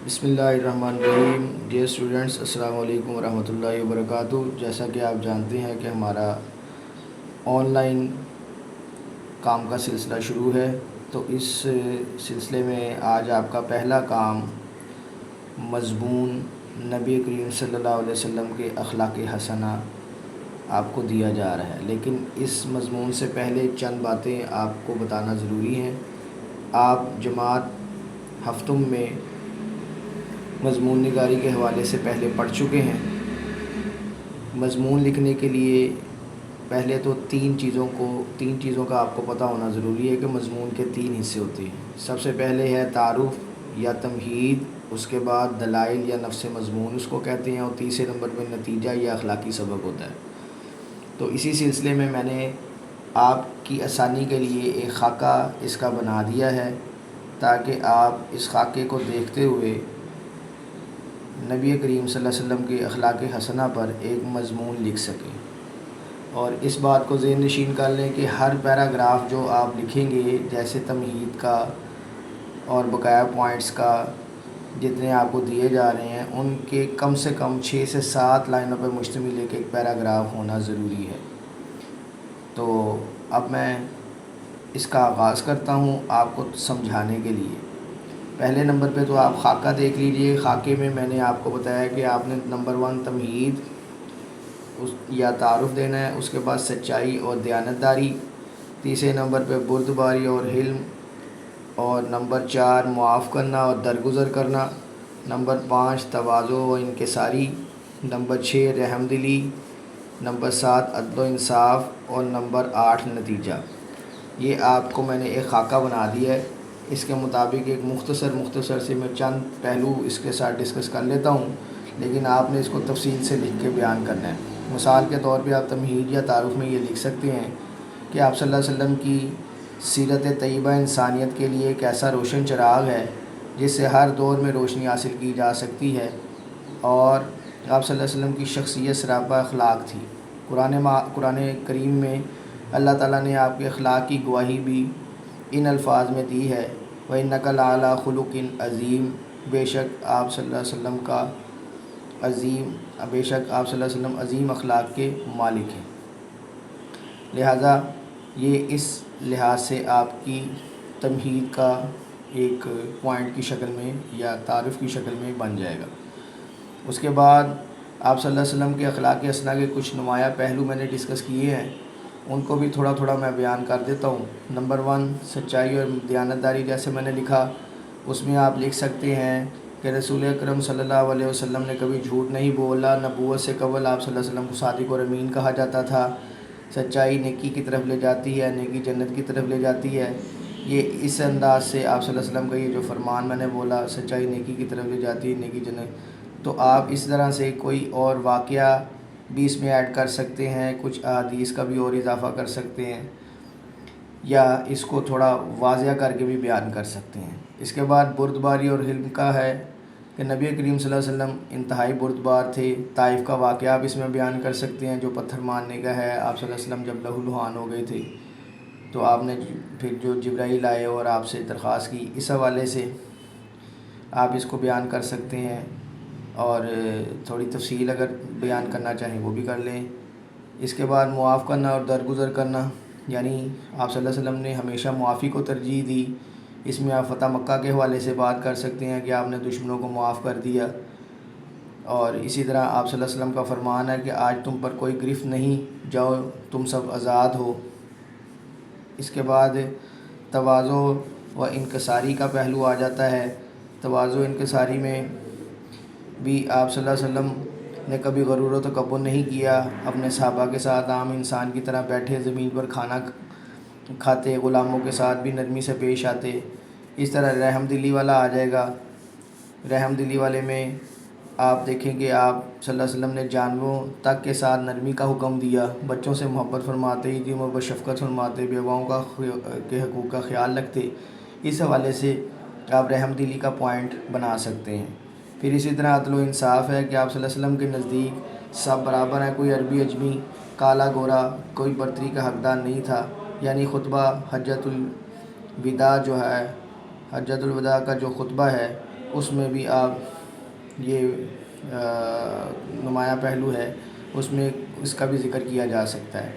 بسم اللہ الرحمن الرحیم۔ ڈیئر اسٹوڈنٹس، السلام علیکم ورحمۃ اللہ وبرکاتہ۔ جیسا کہ آپ جانتے ہیں کہ ہمارا آن لائن کام کا سلسلہ شروع ہے، تو اس سلسلے میں آج آپ کا پہلا کام مضمون نبی کریم صلی اللہ علیہ وسلم کے اخلاق حسنہ آپ کو دیا جا رہا ہے۔ لیکن اس مضمون سے پہلے چند باتیں آپ کو بتانا ضروری ہیں۔ آپ جماعت ہفتوں میں مضمون نگاری کے حوالے سے پہلے پڑھ چکے ہیں۔ مضمون لکھنے کے لیے پہلے تو تین چیزوں کا آپ کو پتہ ہونا ضروری ہے کہ مضمون کے تین حصے ہوتے ہیں۔ سب سے پہلے ہے تعارف یا تمہید، اس کے بعد دلائل یا نفس مضمون اس کو کہتے ہیں، اور تیسرے نمبر پہ نتیجہ یا اخلاقی سبق ہوتا ہے۔ تو اسی سلسلے میں نے آپ کی آسانی کے لیے ایک خاکہ اس کا بنا دیا ہے، تاکہ آپ اس خاکے کو دیکھتے ہوئے نبی کریم صلی اللہ علیہ وسلم کے اخلاق حسنہ پر ایک مضمون لکھ سکیں۔ اور اس بات کو ذہن نشین کر لیں کہ ہر پیراگراف جو آپ لکھیں گے، جیسے تمہید کا اور بقایا پوائنٹس کا جتنے آپ کو دیے جا رہے ہیں، ان کے کم سے کم 6 سے 7 لائنوں پر مشتمل ایک پیراگراف ہونا ضروری ہے۔ تو اب میں اس کا آغاز کرتا ہوں آپ کو سمجھانے کے لیے۔ پہلے نمبر پہ تو آپ خاکہ دیکھ لیجئے۔ خاکے میں نے آپ کو بتایا کہ آپ نے نمبر 1 تمہید یا تعارف دینا ہے، اس کے بعد سچائی اور دیانتداری، تیسرے نمبر پہ بردباری اور حلم، اور نمبر 4 معاف کرنا اور درگزر کرنا، نمبر 5 تواضع و انکساری، نمبر 6 رحم دلی، نمبر 7 عدل و انصاف، اور نمبر 8 نتیجہ۔ یہ آپ کو میں نے ایک خاکہ بنا دیا ہے۔ اس کے مطابق ایک مختصر سے میں چند پہلو اس کے ساتھ ڈسکس کر لیتا ہوں، لیکن آپ نے اس کو تفصیل سے لکھ کے بیان کرنا ہے۔ مثال کے طور پہ آپ تمہید یا تعارف میں یہ لکھ سکتے ہیں کہ آپ صلی اللہ علیہ وسلم کی سیرت طیبہ انسانیت کے لیے ایک ایسا روشن چراغ ہے جس سے ہر دور میں روشنی حاصل کی جا سکتی ہے، اور آپ صلی اللہ علیہ وسلم کی شخصیت سراپا اخلاق تھی۔ قرآن کریم میں اللہ تعالیٰ نے آپ کے اخلاق کی گواہی بھی ان الفاظ میں دی ہے، وَإِنَّكَ لَعَلَىٰ خُلُقٍ عَظِيمٍ، بے شک آپ صلی اللہ علیہ وسلم عظیم اخلاق کے مالک ہیں۔ لہٰذا یہ اس لحاظ سے آپ کی تمہید کا ایک پوائنٹ کی شکل میں یا تعارف کی شکل میں بن جائے گا۔ اس کے بعد آپ صلی اللہ علیہ وسلم کے اخلاق حسنہ کے کچھ نمایاں پہلو میں نے ڈسکس کیے ہیں، ان کو بھی تھوڑا میں بیان کر دیتا ہوں۔ نمبر 1 سچائی اور دیانتداری، جیسے میں نے لکھا اس میں آپ لکھ سکتے ہیں کہ رسول اکرم صلی اللہ علیہ وسلم نے کبھی جھوٹ نہیں بولا۔ نبوت سے قبل آپ صلی اللہ علیہ وسلم کو صادق اور امین کہا جاتا تھا۔ سچائی نیکی کی طرف لے جاتی ہے، نیکی جنت کی طرف لے جاتی ہے۔ یہ اس انداز سے آپ صلی اللہ علیہ وسلم کا یہ جو فرمان میں نے بولا، سچائی نیکی کی طرف لے جاتی ہے، نیکی جنت، تو آپ اس طرح سے کوئی اور واقعہ بھی اس میں ایڈ کر سکتے ہیں، کچھ احادیث کا بھی اور اضافہ کر سکتے ہیں، یا اس کو تھوڑا واضح کر کے بھی بیان کر سکتے ہیں۔ اس کے بعد بردباری اور حلم کا ہے کہ نبی کریم صلی اللہ علیہ وسلم انتہائی بردبار تھے۔ طائف کا واقعہ آپ اس میں بیان کر سکتے ہیں جو پتھر مارنے کا ہے۔ آپ صلی اللہ علیہ وسلم جب لہو لہان ہو گئے تھے تو آپ نے پھر جو جبرائیل آئے اور آپ سے درخواست کی، اس حوالے سے آپ اس کو بیان کر سکتے ہیں، اور تھوڑی تفصیل اگر بیان کرنا چاہیں وہ بھی کر لیں۔ اس کے بعد معاف کرنا اور درگزر کرنا، یعنی آپ صلی اللہ علیہ وسلم نے ہمیشہ معافی کو ترجیح دی۔ اس میں آپ فتح مکہ کے حوالے سے بات کر سکتے ہیں کہ آپ نے دشمنوں کو معاف کر دیا، اور اسی طرح آپ صلی اللہ علیہ وسلم کا فرمان ہے کہ آج تم پر کوئی گرفت نہیں، جاؤ تم سب آزاد ہو۔ اس کے بعد تواضع و انکساری کا پہلو آ جاتا ہے۔ تواضع و انکساری میں بھی آپ صلی اللہ علیہ وسلم نے کبھی غرور و تکبر نہیں کیا، اپنے صحابہ کے ساتھ عام انسان کی طرح بیٹھے زمین پر کھانا کھاتے، غلاموں کے ساتھ بھی نرمی سے پیش آتے۔ اس طرح رحم دلی والا آ جائے گا۔ رحم دلی والے میں آپ دیکھیں کہ آپ صلی اللہ علیہ وسلم نے جانوروں تک کے ساتھ نرمی کا حکم دیا، بچوں سے محبت فرماتے، یتیموں پر شفقت فرماتے، بیواؤں کے حقوق کا خیال رکھتے۔ اس حوالے سے آپ رحم دلی کا پوائنٹ بنا سکتے ہیں۔ پھر اسی طرح عدل و انصاف ہے کہ آپ صلی اللہ علیہ وسلم کے نزدیک سب برابر ہیں، کوئی عربی اجمی، کالا گورا، کوئی برتری کا حقدار نہیں تھا۔ یعنی خطبہ حجۃ الوداع کا جو خطبہ ہے اس میں بھی آپ یہ نمایاں پہلو ہے، اس میں اس کا بھی ذکر کیا جا سکتا ہے۔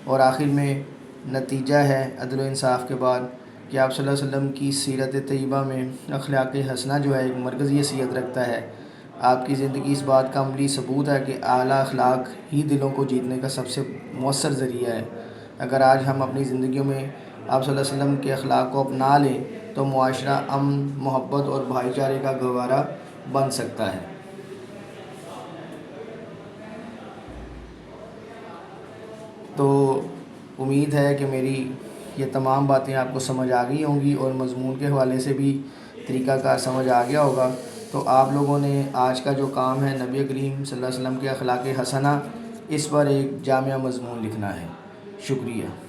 اور آخر میں نتیجہ ہے عدل و انصاف کے بعد کہ آپ صلی اللہ علیہ وسلم کی سیرت طیبہ میں اخلاق حسنہ جو ہے ایک مرکزی حیثیت رکھتا ہے۔ آپ کی زندگی اس بات کا عملی ثبوت ہے کہ اعلیٰ اخلاق ہی دلوں کو جیتنے کا سب سے مؤثر ذریعہ ہے۔ اگر آج ہم اپنی زندگیوں میں آپ صلی اللہ علیہ وسلم کے اخلاق کو اپنا لیں تو معاشرہ امن، محبت اور بھائی چارے کا گہوارہ بن سکتا ہے۔ تو امید ہے کہ میری یہ تمام باتیں آپ کو سمجھ آ گئی ہوں گی اور مضمون کے حوالے سے بھی طریقہ کار سمجھ آ گیا ہوگا۔ تو آپ لوگوں نے آج کا جو کام ہے نبی کریم صلی اللہ علیہ وسلم کے اخلاق حسنہ، اس پر ایک جامع مضمون لکھنا ہے۔ شکریہ۔